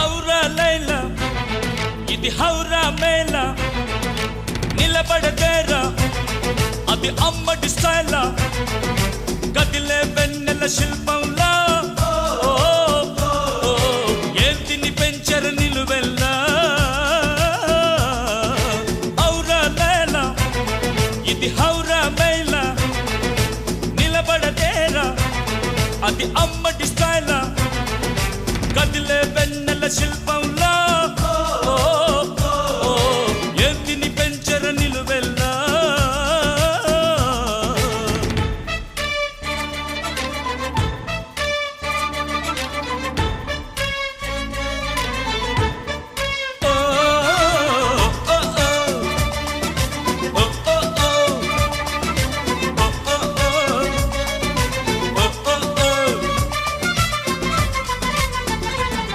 ఔరా లైలా ఇది హౌరా మేళ నిలబడదేరా అది అమ్మడి స్టైలా కదిలే వెన్నెల శిల్పంలా ఏంటిని పెంచరు నిలువెల్లా ఔరా లైలా ఇది హౌరా మేళ నిలబడదేరా అది అమ్మడి స్టైలా కదిలే వెన్నెల శిల్పం